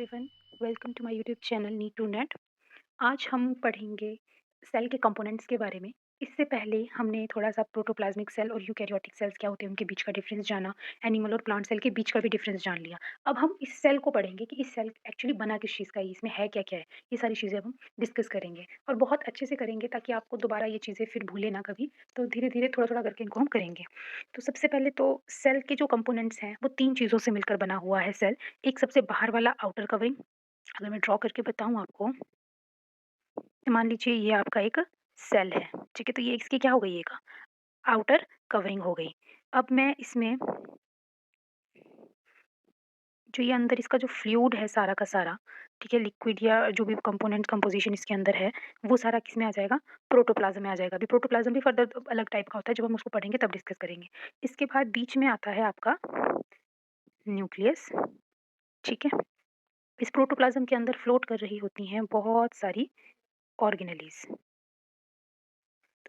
Everyone, welcome to my YouTube channel need to net. आज हम पढ़ेंगे सेल के कंपोनेंट्स के बारे में। इससे पहले हमने थोड़ा सा प्रोटोप्लाज्मिक सेल और यूकैरियोटिक सेल्स क्या होते हैं उनके बीच का डिफरेंस जाना, एनिमल और प्लांट सेल के बीच का भी डिफरेंस जान लिया। अब हम इस सेल को पढ़ेंगे कि इस सेल एक्चुअली बना किस चीज़ का है, इसमें है क्या-क्या है। ये सारी चीज़ें अब हम डिस्कस करेंगे और बहुत अच्छे से करेंगे ताकि आपको दोबारा ये चीज़ें फिर भूलें ना कभी। तो धीरे-धीरे, थोड़ा-थोड़ा करके इनको हम करेंगे। तो सबसे पहले तो सेल के जो कंपोनेंट्स हैं वो 3 चीज़ों से मिलकर बना हुआ है सेल। एक सबसे बाहर वाला आउटर कवरिंग, अगर मैं ड्रॉ करके बताऊँ आपको, तो मान लीजिए ये आपका एक सेल है, ठीक है? तो ये इसकी क्या हो गई, एक आउटर कवरिंग हो गई। अब मैं इसमें जो ये अंदर इसका जो फ्लूइड है सारा का सारा, ठीक है? लिक्विड या जो भी कंपोनेंट कंपोज़िशन इसके अंदर है, वो सारा किसमें आ जाएगा? प्रोटोप्लाज़्म में आ जाएगा। अभी प्रोटोप्लाज़्म भी फर्दर अलग टाइप का होता है, जब हम उसको पढ़ेंगे तब डिस्कस करेंगे। इसके बाद बीच में आता है आपका न्यूक्लियस, ठीक है? इस प्रोटोप्लाज़्म के अंदर फ्लोट कर रही होती हैं बहुत सारी ऑर्गेनेलीज़।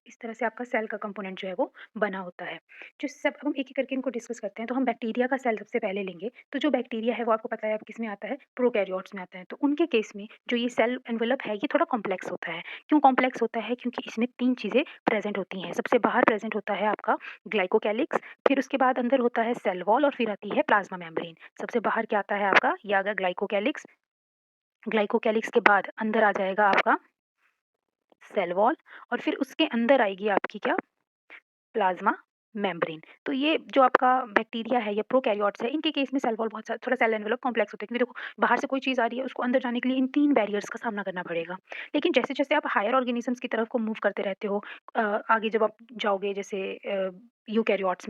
इस तरह से आपका सेल का कंपोनेंट जो है वो बना होता है। जो सब हम एक-एक करके इनको डिस्कस करते हैं, तो हम बैक्टीरिया का सेल सबसे पहले लेंगे। तो जो बैक्टीरिया है वो आपको पता है अब किसमें आता है? प्रोकैरियोट्स में आता है। तो उनके केस में जो ये सेल एनवेलप है ये थोड़ा कॉम्प्लेक्स होता है। क्यों कॉम्प्लेक्स होता है? क्योंकि इसमें 3 चीज़ें प्रेज़ेंट होती हैं। सबसे बाहर प्रेज़ेंट होता है आपका ग्लाइकोकैलिक्स, फिर उसके बाद अंदर होता है सेल वॉल और फिर आती है प्लाज़्मा मेम्ब्रेन। सबसे बाहर क्या आता है आपका? ये आ गया ग्लाइकोकैलिक्स। ग्लाइकोकैलिक्स के बाद अंदर आ जाएगा आपका सेल वॉल और फिर उसके अंदर आएगी आपकी क्या? Plasma membrane. तो ये जो आपका बैक्टीरिया है या प्रोकैरियोट्स है, इनके केस में सेल वॉल बहुत सा थोड़ा सेल एनवेलप कॉम्प्लेक्स होता है, क्योंकि देखो बाहर से कोई चीज़ आ रही है, उसको अंदर जाने के लिए इन 3 बैरियर्स का सामना करना पड़ेगा। लेकिन जैसे-जैसे आप हायर ऑर्गेनिज़म्स की तरफ को मूव करते रहते हो, आगे जब आप जाओगे, जैसे यूकैरियोट्स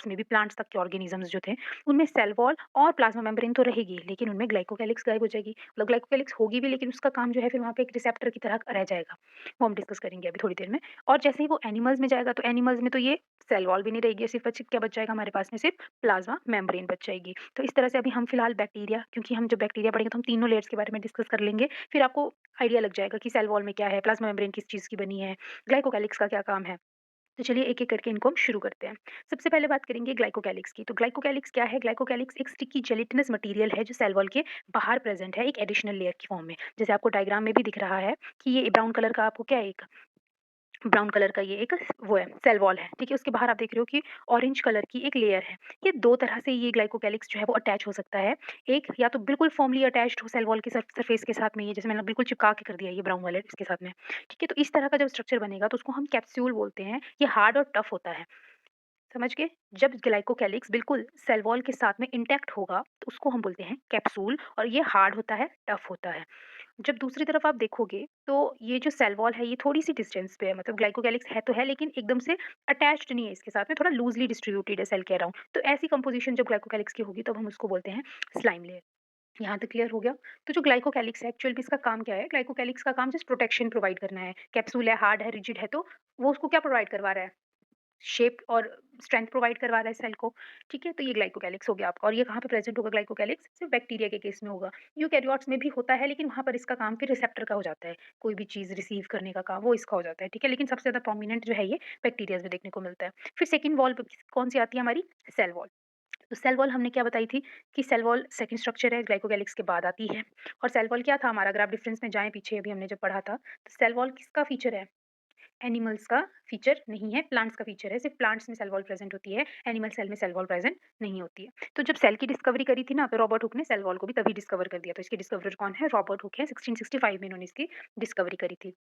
में भी प्लांट्स तक के ऑर्गेनिज़म्स जो थे, उनमें सेल वॉल और प्लाज्मा मेम्ब्रेन तो रहेगी, लेकिन उनमें ग्लाइकोकैलिक्स गायब हो जाएगी। मतलब ग्लाइकोकैलिक्स होगी भी, लेकिन उसका काम जो है फिर वहाँ पे एक रिसेप्टर की तरह रह जाएगा। वो हम डिस्कस करेंगे अभी थोड़ी देर में। और जैसे ही वो एनिमल्स में जाएगा, तो एनिमल्स में तो ये सेल वॉल भी नहीं रहेगी, सिर्फ़ क्या बच जाएगा हमारे पास में? सिर्फ़ प्लाज़्मा मेम्ब्रेन बच जाएगी। तो इस तरह से अभी हम फिलहाल बैक्टीरिया, क्योंकि हम जब बैक्टीरिया पढ़ेंगे तो हम तीनों लेयर्स के बारे में डिस्कस कर लेंगे। फिर आपको आइडिया लग जाएगा कि सेल वॉल में क्या है, प्लाज़्मा मेम्ब्रेन किस चीज़ की बनी है, ग्लाइकोकैलिक्स का क्या काम है। तो चलिए एक-एक करके इनको हम शुरू करते हैं। सबसे पहले बात करेंगे ग्लाइकोकैलिक्स की। तो ग्लाइकोकैलिक्स क्या है? ग्लाइकोकैलिक्स एक स्टिकी जेलेटिनस मटेरियल है जो सेल वॉल के बाहर प्रेज़ेंट है, एक एडिशनल लेयर की फ़ॉर्म में। जैसे आपको डायग्राम में भी दिख रहा है कि ये ब्राउन कलर का आपको क्या है, एक ब्राउन कलर का ये एक वो है, सेल वॉल है, ठीक है? उसके बाहर आप देख रहे हो कि ऑरेंज कलर की एक लेयर है। ये 2 तरह से ये ग्लाइकोकैलिक्स जो है वो अटैच हो सकता है। एक या तो बिल्कुल फ़र्मली अटैच्ड हो सेल वॉल के सरफेस के साथ में, ये जैसे मैंने बिल्कुल चिपका के कर दिया ये ब्राउन वाले इसके साथ में, ठीक है? तो इस तरह का जब स्ट्रक्चर बनेगा तो उसको हम कैप्सूल बोलते हैं। ये हार्ड और टफ होता है, समझ गए? जब ग्लाइकोकैलिक्स बिल्कुल सेल वॉल के साथ में इंटैक्ट होगा तो उसको हम बोलते हैं कैप्सूल, और ये हार्ड होता है, टफ होता है। जब दूसरी तरफ आप देखोगे तो ये जो सेल वॉल है ये थोड़ी-सी डिस्टेंस पे है, मतलब ग्लाइकोकैलिक्स है तो है, लेकिन एकदम से अटैच्ड नहीं है इसके साथ में, थोड़ा लूज़ली डिस्ट्रीब्यूटेड है सेल के अराउंड। तो ऐसी कंपोज़िशन जब ग्लाइकोकैलिक्स की होगी तब हम उसको बोलते हैं स्लाइम लेयर। यहाँ तक क्लियर हो गया? तो जो ग्लाइकोकैलिक्स है एक्चुअल में इसका काम क्या है? ग्लाइकोकैलिक्स का काम जस्ट प्रोटेक्शन प्रोवाइड करना है। कैप्सूल है, हार्ड है, रिजिड है, तो वो उसको क्या प्रोवाइड करवा रहा है? शेप और स्ट्रेंथ प्रोवाइड करवा रहा है सेल को, ठीक है? तो ये ग्लाइकोकैलिक्स हो गया आपका। और ये कहाँ पे प्रेज़ेंट होगा ग्लाइकोकैलिक्स? सिर्फ़ बैक्टीरिया के केस में होगा। यूकैरियोट्स में भी होता है, लेकिन वहाँ पर इसका काम फिर रिसेप्टर का हो जाता है। कोई भी चीज़ रिसीव करने का काम वो इसका हो जाता है, ठीक है? लेकिन सबसे ज़्यादा प्रोमिनेंट जो है ये बैक्टीरियाज़ में देखने को मिलता है। फिर सेकंड वॉल प कौन-सी आती है हमारी? Cell wall. तो सेल वॉल हमने क्या बताई थी कि सेल वॉल सेकंड स्ट्रक्चर है, ग्लाइकोकैलिक्स के बाद आती है। और सेल वॉल क्या था हमारा? अगर आप डिफरेंस में जाएँ पीछे, अभी हमने जब पढ़ा था, तो सेल वॉल किसका फीचर है? एनिमल्स का फीचर नहीं है, प्लांट्स का फीचर है। सिर्फ़ प्लांट्स में सेल वॉल प्रेज़ेंट होती है, एनिमल सेल में सेल वॉल प्रेज़ेंट नहीं होती है। तो जब सेल की डिस्कवरी करी थी ना, तो रॉबर्ट हुक ने सेल वॉल को भी तभी डिस्कवर कर दिया। तो इसके डिस्कवरर कौन है? रॉबर्ट हुक है। 1665 में इन्होंने इसकी डिस्कवरी करी थी।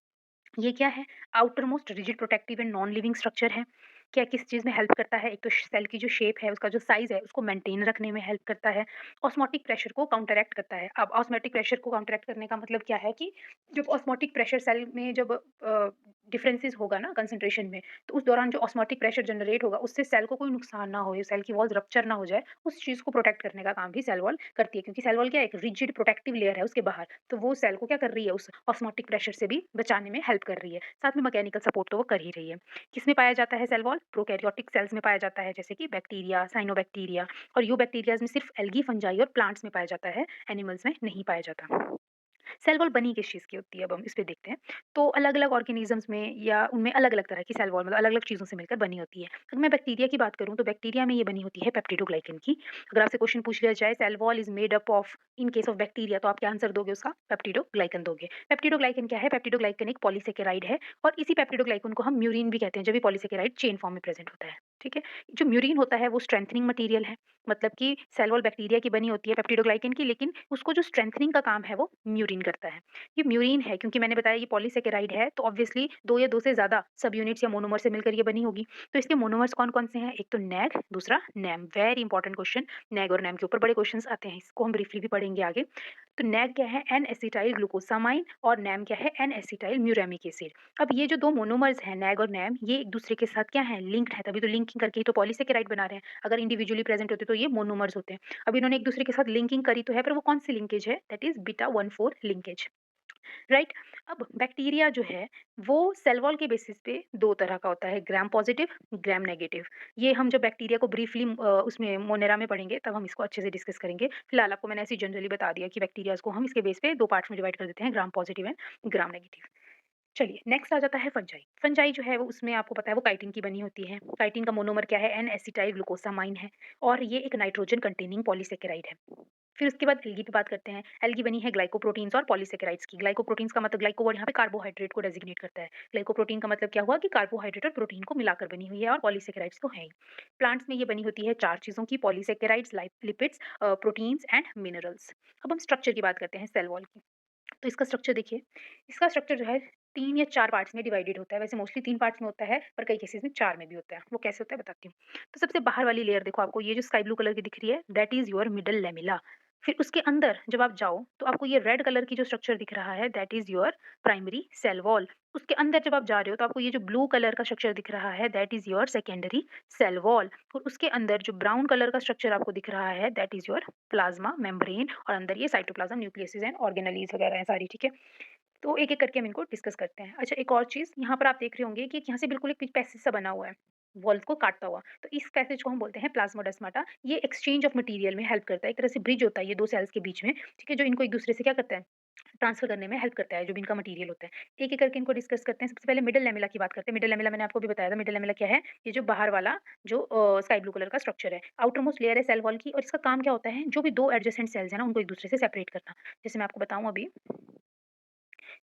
ये क्या है? Outer most rigid protective and non living structure है। क्या किस चीज़ में हेल्प करता है? एक तो सेल की जो शेप है, उसका जो साइज़ है, उसको मेंटेन रखने में हेल्प करता है। ऑस्मोटिक प्रेशर को काउंटरैक्ट करता है। अब ऑस्मोटिक प्रेशर को काउंटरैक्ट करने का मतलब क्या है कि जब ऑस्मोटिक प्रेशर सेल में जब डिफरेंसेस होगा ना कंसंट्रेशन में, तो उस दौरान जो ऑस्मोटिक प्रेशर जनरेट होगा, उससे सेल को कोई नुकसान ना हो, सेल की वॉल्स रप्चर ना हो जाए, उस चीज़ को प्रोटेक्ट करने का काम भी सेल वॉल करती है। क्योंकि सेल वॉल क्या है? एक रिजिड प्रोटेक्टिव लेयर है उसके बाहर, तो वो सेल को क्या कर रही है? उस ऑस्मोटिक प्रेशर से भी बचाने में हेल्प कर रही है। साथ में मैकेनिकल सपोर्ट तो वो कर ही रही है। किसमें पाया जाता है सेल वॉल? प्रोकैरियोटिक सेल्स में पाया जाता है, जैसे कि बैक्टीरिया, साइनोबैक्टीरिया, और यूबैक्टीरियाज़ में सिर्फ एल्गी, फंजाई और प्लांट्स में पाया जाता है, एनिमल्स में नहीं पाया जाता। सेल वॉल बनी किस चीज़ की होती है, अब हम इस पे देखते हैं। तो अलग-अलग ऑर्गेनिज़म्स में या उनमें अलग-अलग तरह की सेल वॉल मतलब अलग-अलग चीज़ों से मिलकर बनी होती है। अगर मैं बैक्टीरिया की बात करूँ तो बैक्टीरिया में ये बनी होती है पेप्टिडोग्लाइकन की। अगर आपसे क्वेश्चन पूछ लिया जाए cell wall is made up of in case of bacteria तो आप क्या आंसर दोगे उसका? पेप्टिडोग्लाइकन दोगे। पेप्टिडोग्लाइकन क्या है? पेप्टिडोग्लाइकन एक पॉलीसेकेराइड है और इसी पेप्टिडोग्लाइकन को हम म्यूरिन भी कहते हैं जब ये पॉलीसेकेराइड चेन फॉर्म में प्रेज़ेंट होता है। ठीक है? जो म्यूरिन होता है वो स्ट्रेंथनिंग मटीरियल है। मतलब कि सेल वॉल बैक्टीरिया की बनी होती है पेप्टिडोग्लाइकन की, लेकिन उसको जो स्ट्रेंथनिंग का काम है वो म्यूरिन करता है। ये म्यूरिन है क्योंकि मैंने बताया ये पॉलीसेकेराइड है तो ऑब्वियसली 2 या 2 से ज़्यादा सब यूनिट्स या मोनोमर से मिलकर ये बनी होगी। तो इसके मोनोमर्स कौन-कौन से हैं? एक तो नैग, दूसरा NAM. Very important question. NAG और नैम के ऊपर बड़े क्वेश्चंस आते हैं, इसको हम ब्रीफली भी पढ़ेंगे आगे। तो नैग क्या है? एन एसिटाइल ग्लूकोसामाइन और नैम क्या है? N acetyl muramic acid. अब ये जो 2 मोनोमर्स हैं नैग और नैम ये एक दूसरे के साथ क्या हैं? लिंक्ड है, तभी तो लिंकिंग करके ही तो पॉलीसेकेराइड बना रहे हैं। अगर इंडिविजुअली प्रेजेंट होते तो ये मोनोमर्स होते हैं। अब इन्होंने एक दूसरे के साथ लिंकिंग करी तो है पर वो कौन सी लिंकेज है? That is beta 1,4 linkage. Right. अब बैक्टीरिया जो है वो सेल वॉल के बेसिस पे दो तरह का होता है, ग्राम पॉजिटिव, ग्राम नेगेटिव। ये हम जब बैक्टीरिया को ब्रीफली उसमें मोनेरा में पढ़ेंगे तब हम इसको अच्छे से डिस्कस करेंगे। फिलहाल आपको मैंने ऐसे जनरली बता दिया कि बैक्टीरिया को हम इसके बेस पे दो पार्ट्स में डिवाइड कर देते हैं, gram positive and gram negative. चलिए नेक्स्ट आ जाता है फंजाई। फंजाई जो है वो उसमें आपको पता है वो काइटिन की बनी होती है। काइटिन का मोनोमर क्या है? एन एसिटाइल ग्लूकोसामाइन है और ये एक नाइट्रोजन कंटेनिंग पॉलीसेकेराइड है। फिर उसके बाद एल्गी पे बात करते हैं। एल्गी बनी है ग्लाइकोप्रोटीन्स और पॉलीसेकेराइड्स की। ग्लाइकोप्रोटीन्स का मतलब ग्लाइको वर्ड यहाँ पे कार्बोहाइड्रेट को डेजिग्नेट करता है। ग्लाइकोप्रोटीन का मतलब क्या हुआ कि कार्बोहाइड्रेट और प्रोटीन को मिलाकर बनी हुई है और पॉलीसेकेराइड्स तो है ही। प्लांट्स में ये बनी होती है 4 चीज़ों की, polysaccharides, lipids, proteins and minerals. अब हम स्ट्रक्चर की बात करते हैं सेल वॉल की। तो इसका स्ट्रक्चर देखिए, इसका स्ट्रक्चर जो है 3 या 4 पार्ट्स में डिवाइडेड होता है। वैसे मोस्टली 3 पार्ट्स में होता है, पर कई केसेज़ में 4 में भी होता है। वो कैसे होता है बताती हूँ। तो सबसे बाहर वाली लेयर देखो आपको ये जो स्काई ब्लू कलर की दिख रही है, that is your middle lamella. फिर उसके अंदर जब आप जाओ, तो आपको ये रेड कलर की जो स्ट्रक्चर दिख रहा है, that is your primary cell wall. उसके अंदर जब आप जा रहे हो, तो आपको ये जो ब्लू कलर का स्ट्रक्चर दिख रहा है, that is your secondary cell wall. और उसके अंदर जो ब्राउन कलर का स्ट्रक्चर आपको दिख रहा है, that is your plasma membrane और अंदर ये साइटोप्लाज्म, न्यूक्लियसेस एंड ऑर्गेनेलीज़ वगैरह हैं सारी, ठीक है? तो एक-एक करके हम इनको डिस्कस करते हैं। अच्छा एक और चीज़, यहाँ पर आप देख रहे होंगे कि एक यहाँ से बिल्कुल एक पैसेज सा बना हुआ है, वॉल्स को काटता हुआ। तो इस पैसेज को हम बोलते हैं प्लाज़्माडेस्माटा। ये एक्सचेंज ऑफ मटीरियल में हेल्प करता है। एक तरह से ब्रिज होता है ये 2 सेल्स के बीच में, ठीक है? जो इनको एक-दूसरे से क्या करता है, ट्रांसफर करने में हेल्प करता है, जो भी इनका मटीरियल होता है। एक-एक करके इनको डिस्कस करते हैं। सबसे पहले मिडल लैमेला की बात करते हैं। मिडल लैमेला मैंने आपको भी बताया था, मिडल लैमेला क्या है? ये जो बाहर वाला जो स्काई ब्लू कलर का स्ट्रक्चर है। आउटर मोस्ट लेयर है सेल वॉल की और इसका काम क्या होता है? जो भी 2 एडजेसेंट सेल्स हैं ना, उनको एक-दूसरे से सेपरेट करना। जैसे मैं आपको बताऊँ अभी,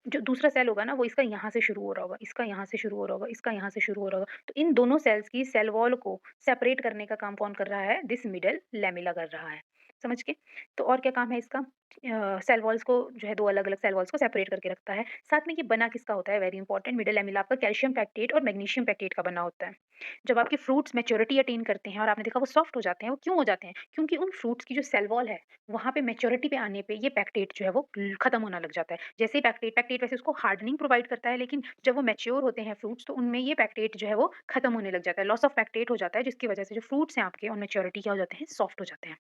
जो दूसरा सेल होगा ना वो इसका यहाँ से शुरू हो रहा होगा, इसका यहाँ से शुरू हो रहा होगा, इसका यहाँ से शुरू हो रहा होगा। तो इन दोनों सेल्स की सेल वॉल को सेपरेट करने का काम कौन कर रहा है? दिस मिडल लैमेला कर रहा है। समझ गए? तो और क्या काम है इसका? सेल वॉल्स को जो है 2 अलग-अलग सेल वॉल्स को सेपरेट करके रखता है। साथ में ये बना किसका होता है? वेरी इंपॉर्टेंट, मिडल लैमेला आपका कैल्शियम पैक्टेट और मैग्नीशियम पैक्टेट का बना होता है। जब आपके फ्रूट्स मैच्योरिटी अटेन करते हैं और आपने देखा वो सॉफ्ट हो जाते हैं, वो क्यों हो जाते हैं? क्योंकि उन फ्रूट्स की जो सेल वॉल है, वहाँ पे मैच्योरिटी पे आने पे ये पैक्टेट जो है वो खत्म होना लग जाता है। जैसे ही पैक्टेट पैक्टेट वैसे उसको हार्डनिंग प्रोवाइड करता है, लेकिन जब वो मैच्योर होते हैं फ्रूट्स तो उनमें ये पैक्टेट जो है वो खत्म होने लग जाता है। लॉस ऑफ पैक्टेट हो जाता है जिसकी वजह से जो फ्रूट्स हैं आपके ऑन मैच्योरिटी क्या हो जाते हैं? सॉफ्ट हो जाते हैं।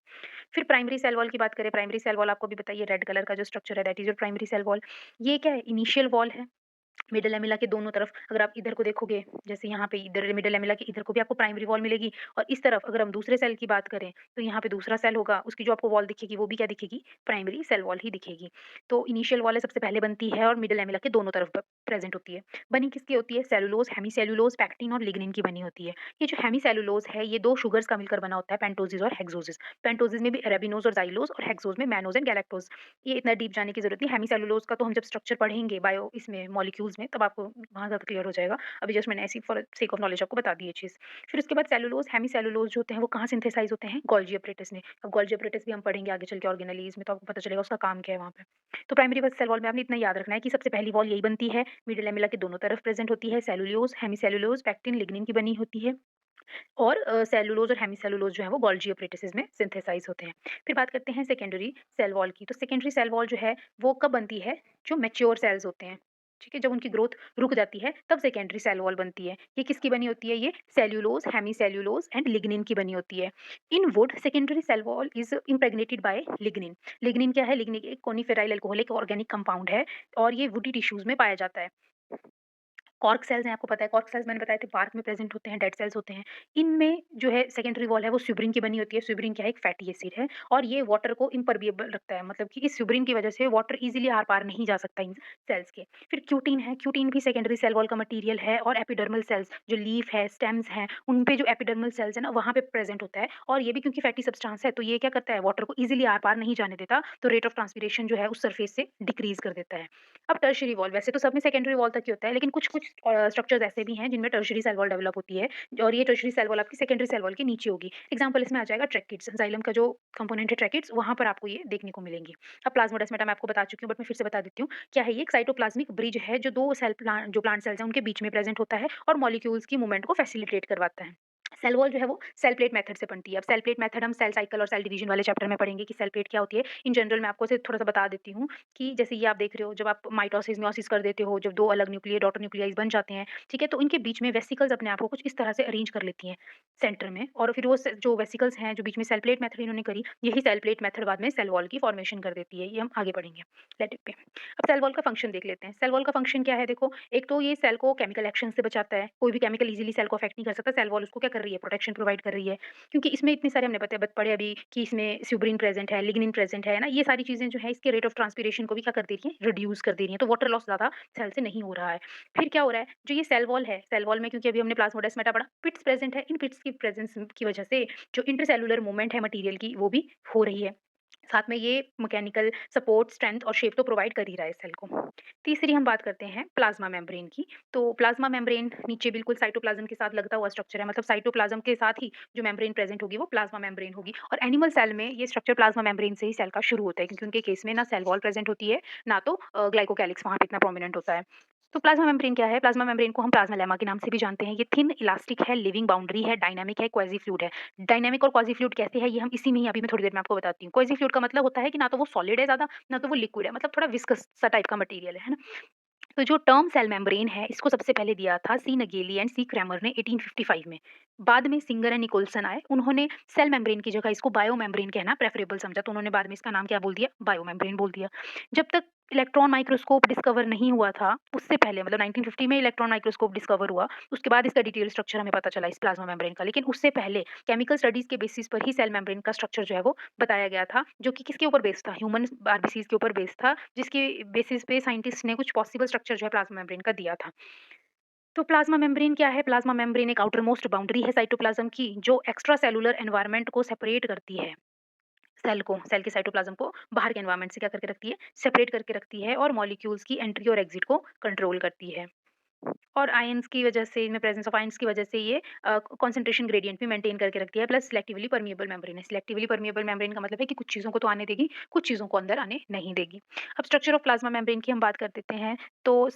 फिर प्राइमरी सेल वॉल की बात करें, प्राइमरी सेल वॉल आपको भी बताइए रेड कलर का जो स्ट्रक्चर है that is your primary cell wall. ये क्या है? इनिशियल वॉल है। मिडल लैमेला के दोनों तरफ अगर आप इधर को देखोगे, जैसे यहाँ पे इधर मिडल लैमेला के इधर को भी आपको प्राइमरी वॉल मिलेगी और इस तरफ अगर हम दूसरे सेल की बात करें, तो यहाँ पे दूसरा सेल होगा, उसकी जो आपको वॉल दिखेगी वो भी क्या दिखेगी? प्राइमरी सेल वॉल ही दिखेगी। तो इनिशियल वॉल है सबसे पहले बनती है और मिडल लैमेला के दोनों तरफ प्रेज़ेंट होती है। बनी किसकी होती है? सेलुलोज़, हेमीसेलुलोज़, पैक्टिन और लिग्निन की बनी होती है। ये जो हेमीसेलुलोज़ है ये 2 शुगर्स का मिलकर बना होता है, पेंटोज़िस और हेक्सोज़िस। पेंटोज़िस में भी अरेबिनोज़ और ज़ाइलोज़ और हेक्सोज़ में मैनोज़ एंड गैलेक्टोज़। ये इतना डीप जाने की ज़रूरत नहीं। हेमीसेलुलोज़ का तो हम जब स्ट्रक्चर पढ़ेंगे बायो इसमें मॉलिक्यूल्स में तब आपको वहाँ ज़्यादा क्लियर हो जाएगा। अभी जस्ट मैंने ऐसे ही फॉर सेक ऑफ नॉलेज आपको बता दी ये चीज़। फिर उसके बाद सेलुलोज़, हेमीसेलुलोज़ जो होते हैं वो कहाँ सिंथेसाइज़ होते हैं? गोल्गी एपरेटस में। अब गोल्गी एपरेटस भी हम पढ़ेंगे आगे चल के ऑर्गेनेलीज़ में तो आपको पता चलेगा उसका काम क्या है वहाँ पे। तो प्राइमरी बस सेल वॉल में आपने इतना याद रखना है कि सबसे पहली वॉल यही बनती है, मिडल लैमेला के दोनों तरफ प्रेज़ेंट होती है, सेलुलोज़, हेमीसेलुलोज़, पैक्टिन, लिग्निन की बनी होती है। और सेलुलोज़ और हेमीसेलुलोज़ जो है वो गोल्गी एपरेटस में सिंथेसाइज़ होते हैं। फिर बात करते हैं सेकेंडरी सेल वॉल की। तो सेकेंडरी सेल वॉल जो है वो कब बनती है? जो मैच्योर सेल्स होते हैं, ठीक है? जब उनकी ग्रोथ रुक जाती है तब सेकेंडरी सेल वॉल बनती है। ये किसकी बनी होती है? ये सेल्युलोज़, हेमीसेलुलोज़ एंड लिग्निन की बनी होती है। In wood secondary cell wall is impregnated by lignin. Lignin क्या है? लिग्निन एक कोनिफेराइल अल्कोहलिक ऑर्गेनिक कंपाउंड है और ये वुडी टिश्यूज़ में पाया जाता है। कॉर्क सेल्स हैं, आपको पता है कॉर्क सेल्स मैंने बताए थे बार्क में प्रेज़ेंट होते हैं, डेड सेल्स होते हैं। इनमें जो है सेकेंडरी वॉल है वो स्यूब्रिन की बनी होती है। स्यूब्रिन क्या है? एक फैटी एसिड है और ये वाटर को इम्पर्मिएबल रखता है, मतलब कि इस स्यूब्रिन की वज़ह से वाटर ईज़िली आर-पार नहीं जा सकता इन सेल्स के। फिर क्यूटिन है, क्यूटिन भी सेकेंडरी सेल वॉल का मटीरियल है और एपिडर्मल सेल्स जो लीफ है, स्टेम्स हैं, उन पे जो एपिडर्मल सेल्स है ना वहाँ पे प्रेज़ेंट होता है और ये भी क्योंकि फैटी सब्सटेंस है तो ये क्या करता है वाटर को ईज़िली आर-पार नहीं जाने देता, तो रेट ऑफ ट्रांसपिरेशन जो है उस सरफेस से डिक्रीज़ कर देता है। अब टर्शियरी वॉल वैसे तो सब में सेकेंडरी वॉल तक ही होता है, लेकिन कुछ-कुछ स्ट्रक्चर्स ऐसे भी हैं जिनमें टर्शियरी सेल वॉल डेवलप होती है और ये टर्शियरी सेल वॉल आपकी सेकेंडरी सेल वॉल के नीचे होगी। एग्जांपल इसमें आ जाएगा ट्रैकिड्स, जाइलम का जो कंपोनेंट है ट्रैकिड्स, वहाँ पर आपको ये देखने को मिलेंगी। अब प्लाज्मोडेस्माटा मैं आपको बता चुकी हूँ बट मैं फिर से बता देती हूँ, क्या है ये? एक साइटोप्लाज्मिक ब्रिज है जो 2 सेल प्लांट जो प्लांट सेल्स हैं उनके बीच में प्रेज़ेंट होता है और मॉलिक्यूल्स की मूवमेंट को फैसिलिटेट करवाता है। सेल वॉल जो है वो सेल प्लेट मेथड से बनती है। अब सेल प्लेट मेथड हम सेल साइकिल और सेल डिवीजन वाले चैप्टर में पढ़ेंगे कि सेल प्लेट क्या होती है। इन जनरल मैं आपको सिर्फ थोड़ा-सा बता देती हूँ कि जैसे ये आप देख रहे हो, जब आप माइटोसिस, मियोसिस कर देते हो, जब 2 अलग न्यूक्लियर डॉटर न्यूक्लियाइज़ बन जाते हैं, ठीक है? तो इनके बीच में वेसिकल्स अपने आप को कुछ इस तरह से अरेंज कर लेती हैं सेंटर में और फिर वो जो वेसिकल्स हैं, जो बीच में सेल प्लेट मेथड इन्होंने करी, यही सेल प्लेट मेथड बाद में सेल वॉल की फॉर्मेशन कर देती है। ये हम आगे पढ़ेंगे। Let it be. अब सेल वॉल का फंक्शन देख लेते हैं। सेल वॉल का फंक्शन क्या है? देखो, एक तो ये सेल को केमिकल एक्शन से बचाता है। कोई भी केमिकल ईज़िली सेल को अफेक्ट नहीं कर सकता। सेल वॉल उसको क्या कर रही है? प्रोटेक्शन प्रोवाइड कर रही है। क्योंकि इसमें इतने सारे हमने पढ़े अभी कि इसमें स्यूब्रिन प्रेज़ेंट है, लिग्निन प्रेज़ेंट है ना? ये सारी चीज़ें जो है इसके रेट ऑफ ट्रांसपिरेशन को भी क्या कर दे रही हैं? रिड्यूस कर दे रही हैं। तो वाटर लॉस ज़्यादा सेल से नहीं हो रहा है। फिर क्या हो रहा है? जो ये सेल वॉल है, सेल वॉल में क्योंकि अभी हमने प्लाज्मोडेस्माटा पढ़ा, पिट्स प्रेज़ेंट है। इन पिट्स की प्रेज़ेंस की वजह से जो इंटरसेल्युलर मूवमेंट है मटेरियल की, वो भी हो रही है। साथ में ये मैकेनिकल सपोर्ट, स्ट्रेंथ और शेप तो प्रोवाइड कर ही रहा है सेल को। तीसरी हम बात करते हैं प्लाज्मा मेम्ब्रेन की। तो प्लाज्मा मेम्ब्रेन नीचे बिल्कुल साइटोप्लाज्म के साथ लगता हुआ स्ट्रक्चर है, मतलब साइटोप्लाज्म के साथ ही जो मेम्ब्रेन प्रेज़ेंट होगी वो प्लाज्मा मेम्ब्रेन होगी और एनिमल सेल में ये स्ट्रक्चर प्लाज्मा मेम्ब्रेन से ही सेल का शुरू होता है क्योंकि उनके केस में ना सेल वॉल प्रेज़ेंट होती है, ना तो ग्लाइकोकैलिक्स वहाँ पे इतना प्रोमिनेंट होता है। तो प्लाज्मा मेम्ब्रेन क्या है? प्लाज्मा मेम्ब्रेन को हम प्लाज्मा लेमा के नाम से भी जानते हैं। ये थिन, इलास्टिक है, लिविंग बाउंड्री है, डायनामिक है, क्वाज़ी फ्लूइड है। डायनामिक और क्वाज़ी फ्लूइड कैसे है ये हम इसी में ही अभी मैं थोड़ी देर में आपको बताती हूँ। क्वाज़ी फ्लूइड का मतलब होता है कि ना तो वो सॉलिड है ज़्यादा, ना तो वो लिक्विड है, मतलब थोड़ा विस्कस सा टाइप का मटेरियल है ना? तो जो टर्म सेल मेम्ब्रेन है इसको सबसे पहले दिया था सी नगेली एंड सी क्रैमर ने 1855 में। बाद में सिंगर एंड निकोल्सन आए, उन्होंने सेल मेम्ब्रेन की जगह इसको बायो मेम्ब्रेन कहना प्रेफरेबल समझा, तो उन्होंने बाद में इसका नाम क्या बोल दिया? बायो मेम्ब्रेन बोल दिया। जब तक इलेक्ट्रॉन माइक्रोस्कोप डिस्कवर नहीं हुआ था, उससे पहले मतलब 1950 में इलेक्ट्रॉन माइक्रोस्कोप डिस्कवर हुआ, उसके बाद इसका डिटेल स्ट्रक्चर हमें पता चला इस प्लाज्मा मेम्ब्रेन का। लेकिन उससे पहले केमिकल स्टडीज़ के बेसिस पर ही सेल मेम्ब्रेन का स्ट्रक्चर जो है वो बताया गया था, जो कि किसके ऊपर बेस्ड था? ह्यूमन आरबीसीज़ के ऊपर बेस्ड था, जिसके बेसिस पे साइंटिस्ट ने कुछ पॉसिबल स्ट्रक्चर जो है प्लाज्मा मेम्ब्रेन का दिया था। तो प्लाज्मा मेम्ब्रेन क्या है? प्लाज्मा मेम्ब्रेन एक आउटर मोस्ट बाउंड्री है साइटोप्लाज्म की, जो एक्स्ट्रा सेलुलर एनवायरनमेंट को सेपरेट करती है। सेल के साइटोप्लाज्म को बाहर के एनवायरनमेंट से क्या करके रखती है? सेपरेट करके रखती है और मॉलिक्यूल्स की एंट्री और एग्जिट को कंट्रोल करती है। और आयन्स की वजह से, इनमें प्रेजेंस ऑफ आयन्स की वजह से ये कंसंट्रेशन ग्रेडिएंट भी मेंटेन करके रखती है, प्लस सिलेक्टिवली परमिएबल मेम्ब्रेन है। सिलेक्टिवली परमिएबल मेम्ब्रेन का मतलब है कि कुछ चीज़ों को तो आने देगी, कुछ चीज़ों को अंदर आने नहीं देगी। अब स्ट्रक्चर ऑफ प्लाज्मा मेम्ब्रेन की हम बात कर देते हैं, तो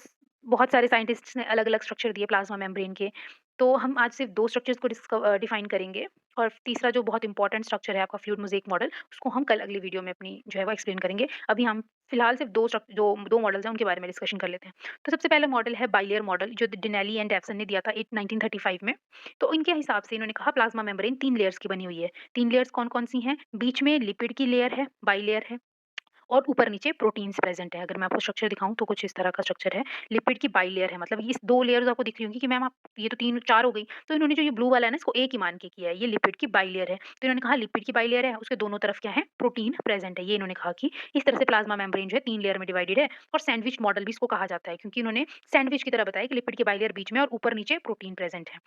बहुत सारे साइंटिस्ट्स ने अलग-अलग स्ट्रक्चर दिए प्लाज्मा मेम्ब्रेन के। तो हम आज सिर्फ 2 स्ट्रक्चर्स को डिफाइन करेंगे और तीसरा जो बहुत इंपॉर्टेंट स्ट्रक्चर है आपका फ्लूइड मोज़ेइक मॉडल, उसको हम कल अगली वीडियो में अपनी जो है वो एक्सप्लेन करेंगे। अभी हम फिलहाल सिर्फ 2 मॉडल्स हैं उनके बारे में डिस्कशन कर लेते हैं। तो सबसे पहला मॉडल है बाइलेयर मॉडल, जो डिनेली एंड डेवसन ने दिया था 1935 में। तो इनके हिसाब से इन्होंने कहा प्लाज्मा मेम्ब्रेन 3 लेयर्स की बनी हुई है। 3 लेयर्स कौन-कौन सी हैं? बीच में लिपिड की लेयर है, बाइलेयर है और ऊपर-नीचे प्रोटीन्स प्रेज़ेंट है। अगर मैं आपको स्ट्रक्चर दिखाऊँ तो कुछ इस तरह का स्ट्रक्चर है। लिपिड की बाइलेयर है, मतलब इस 2 लेयर्स आपको दिख रही होंगी कि मैम आप ये तो 3-4 हो गई। तो इन्होंने जो ये ब्लू वाला है ना इसको एक ही मान के किया है, ये लिपिड की बाइलेयर है। तो इन्होंने कहा लिपिड की बाइलेयर है, उसके दोनों तरफ क्या है? प्रोटीन प्रेज़ेंट है। ये इन्होंने कहा कि इस तरह से प्लाज्मा मेम्ब्रेन जो है 3 लेयर में डिवाइडेड है और सैंडविच मॉडल भी इसको कहा जाता है क्योंकि इन्होंने सैंडविच की तरह बताया कि लिपिड की बाइलेयर बीच में और ऊपर-नीचे प्रोटीन प्रेज़ेंट है।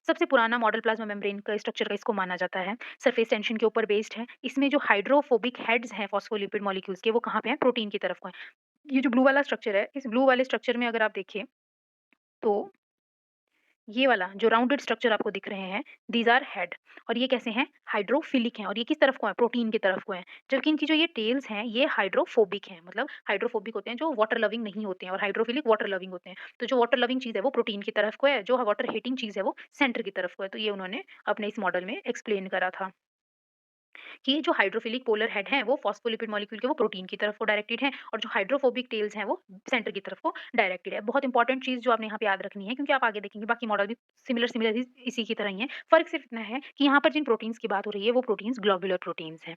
सबसे पुराना मॉडल प्लाज्मा मेम्ब्रेन का स्ट्रक्चर का इसको माना जाता है। सरफेस टेंशन के ऊपर बेस्ड है। इसमें जो हाइड्रोफोबिक हेड्स हैं फॉस्फोलिपिड मॉलिक्यूल्स के, वो कहाँ पे हैं? प्रोटीन की तरफ को हैं। ये जो ब्लू वाला स्ट्रक्चर है, इस ब्लू वाले स्ट्रक्चर में अगर आप देखें, तो ये वाला जो राउंडेड स्ट्रक्चर आपको दिख रहे हैं, दीज़ आर हेड और ये कैसे हैं? हाइड्रोफिलिक हैं और ये किस तरफ को हैं? प्रोटीन की तरफ को हैं। जबकि इनकी जो ये टेल्स हैं, ये हाइड्रोफोबिक हैं, मतलब हाइड्रोफोबिक होते हैं जो वाटर लविंग नहीं होते हैं और हाइड्रोफिलिक वाटर लविंग होते हैं। तो जो वाटर लविंग चीज़ है वो प्रोटीन की तरफ को है, जो वाटर हीटिंग चीज़ है वो सेंटर की तरफ को है। तो ये उन्होंने अपने इस मॉडल में एक्सप्लेन करा था। कि जो हाइड्रोफिलिक पोलर हेड हैं वो फॉस्फोलिपिड मॉलिक्यूल के वो प्रोटीन की तरफ को डायरेक्टेड हैं और जो हाइड्रोफोबिक टेल्स हैं वो सेंटर की तरफ को डायरेक्टेड है। बहुत इंपॉर्टेंट चीज़ जो आपने यहाँ पे याद रखनी है क्योंकि आप आगे देखेंगे बाकी मॉडल भी सिमिलर ही इसी की तरह ही है। फ़र्क सिर्फ इतना है कि यहाँ पर जिन प्रोटीन्स की बात हो रही है वो प्रोटीन्स ग्लोबुलर प्रोटीन्स हैं।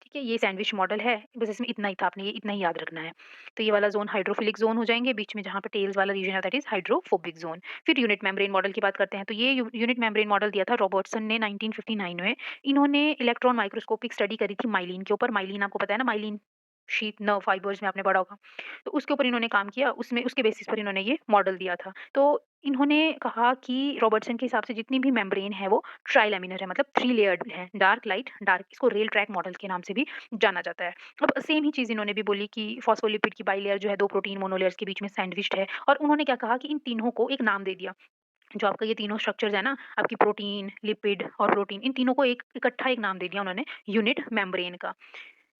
ठीक है, ये सैंडविच मॉडल है, बस इसमें इतना ही था, आपने ये इतना ही याद रखना है। तो ये वाला ज़ोन हाइड्रोफिलिक ज़ोन हो जाएँगे, बीच में जहाँ पे टेल्स वाला रीजन है दैट इज़ हाइड्रोफोबिक ज़ोन। फिर यूनिट मेम्ब्रेन मॉडल की बात करते हैं, तो ये यूनिट मेम्ब्रेन मॉडल दिया था रॉबर्टसन ने 1959 में। इन्होंने इलेक्ट्रॉन माइक्रोस्कोपिक स्टडी करी थी माइलिन के ऊपर, माइलिन आपको पता है ना, माइलिन शीथ नर्व फाइबर्स में आपने पढ़ा होगा। तो उसके ऊपर इन्होंने काम किया, उसमें उसके बेसिस पर इन्होंने ये मॉडल दिया था। तो इन्होंने कहा कि रॉबर्टसन के हिसाब से जितनी भी मेम्ब्रेन है वो ट्राइलैमिनर है, मतलब 3 लेयर्ड है, डार्क, लाइट, डार्क, इसको रेल ट्रैक मॉडल के नाम से भी जाना जाता है। अब सेम ही चीज़ इन्होंने भी बोली कि फॉस्फोलिपिड की बाइलेयर जो है 2 प्रोटीन मोनोलेयर्स के बीच में सैंडविच्ड है, और उन्होंने क्या कहा कि इन तीनों को एक नाम दे दिया। जो आपका ये तीनों स्ट्रक्चर्स है ना, आपकी प्रोटीन, लिपिड और प्रोटीन, इन तीनों को एक इकट्ठा एक नाम दे दिया उन्होंने, यूनिट मेम्ब्रेन का।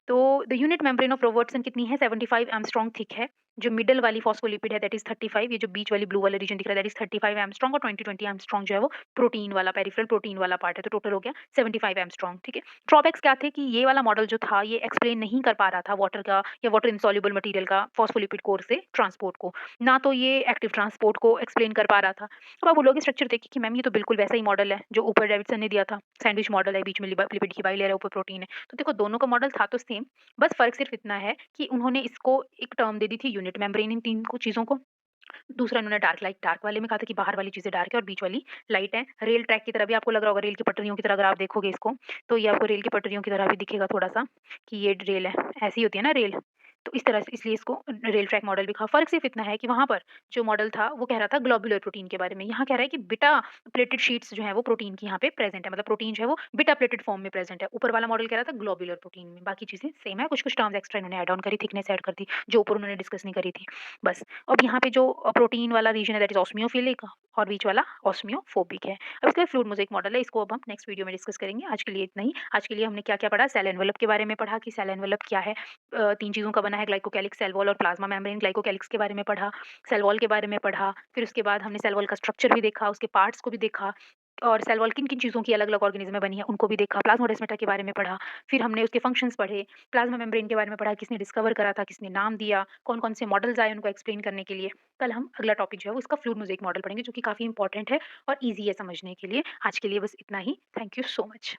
तो the unit membrane of Robertson कितनी है, 75 एंगस्ट्रॉम थिक है। जो मिडल वाली फॉस्फोलिपिड है दैट इज़ 35, ये जो बीच वाली ब्लू वाला रीजन दिख रहा है दैट इज़ 35 एंगस्ट्रॉम, और 20-20 एंगस्ट्रॉम जो है वो प्रोटीन वाला, पेरिफेरल प्रोटीन वाला पार्ट है, तो टोटल हो गया 75 एंगस्ट्रॉम, ठीक है। ड्रॉबैक्स क्या थे कि ये वाला मॉडल जो था ये एक्सप्लेन नहीं कर पा रहा था वाटर का या वाटर इनसॉल्युबल मटेरियल का फॉस्फोलिपिड कोर से ट्रांसपोर्ट को, ना तो ये एक्टिव ट्रांसपोर्ट को एक्सप्लेन कर पा रहा था। अब आप बोलोगे स्ट्रक्चर देखिए कि मैम ये तो बिल्कुल वैसा ही मॉडल है जो ऊपर डेविडसन ने दिया था, सैंडविच मॉडल है, बीच में लिपिड की बाइलेयर है, ऊपर प्रोटीन है। तो देखो दोनों का मॉडल था तो सेम, बस फ़र्क सिर्फ़ इतना है कि उन्होंने इसको एक टर्म दे दी थी यूनिट मेम्ब्रेन इन 3 को चीज़ों को। दूसरा इन्होंने डार्क लाइट, डार्क वाले में कहा था कि बाहर वाली चीज़ें डार्क है और बीच वाली लाइट है। रेल ट्रैक की तरह भी आपको लग रहा होगा, रेल की पटरियों की तरह अगर आप देखोगे इसको, तो ये आपको रेल की पटरियों की तरह भी दिखेगा थोड़ा-सा कि ये रेल है। ऐसी होती है ना रेल, तो इस तरह से इसलिए इसको रेल ट्रैक मॉडल भी कहा। फ़र्क सिर्फ़ इतना है कि वहाँ पर जो मॉडल था वो कह रहा था ग्लोब्यूलर प्रोटीन के बारे में। यहाँ कह रहा है कि बीटा प्लेटेड शीट्स जो हैं वो प्रोटीन की यहाँ पे प्रेज़ेंट है। मतलब प्रोटीन जो है वो बीटा प्लेटेड फ़ॉर्म में प्रेज़ेंट है। ऊपर वाला मॉडल कह रहा था ग्लोब्यूलर प्रोटीन में। बाकी चीज़ें सेम है, कुछ-कुछ टर्म्स एक्स्ट्रा इन्होंने ऐड ऑन करी, थिकनेस ऐड कर दी, जो ऊपर उन्होंने डिस्कस नहीं करी थी। बस। अब यहाँ पे जो प्रोटीन वाला रीजन है दैट इज़ ऑस्मियोफिलिक, और बीच वाला ऑस्मियोफोबिक है। अब इसका फ्लूइड मोज़ेइक मॉडल है, इसको अब हम नेक्स्ट वीडियो में डिस्कस करेंगे। आज के लिए इतना ही। आज के लिए हमने क्या-क्या पढ़ा, सेल एनवेलप के बारे में पढ़ा कि सेल एनवेलप क्या है, 3 चीज़ों का बना है, ग्लाइकोकैलिक्स, सेल वॉल और प्लाज्मा मेम्ब्रेन। ग्लाइकोकैलिक्स के बारे में पढ़ा, सेल वॉल के बारे में पढ़ा, फिर उसके बाद हमने सेल वॉल का स्ट्रक्चर भी देखा, उसके पार्ट्स को भी देखा, और सेल वॉल किन-किन चीज़ों की अलग-अलग ऑर्गेनिज़्म में बनी है उनको भी देखा। प्लाज्मोडेस्माटा के बारे में पढ़ा, फिर हमने उसके फंक्शंस पढ़े, प्लाज्मा मेम्ब्रेन के बारे में पढ़ा, किसने डिस्कवर करा था, किसने नाम दिया, कौन-कौन से मॉडल्स आए उनको एक्सप्लेन करने के लिए। कल हम अगला टॉपिक जो है वो इसका फ्लूइड मोज़ेइक मॉडल पढ़ेंगे, जो कि काफ़ी इंपॉर्टेंट है और ईज़ी है समझने के लिए। आज के लिए बस इतना ही। Thank you so much.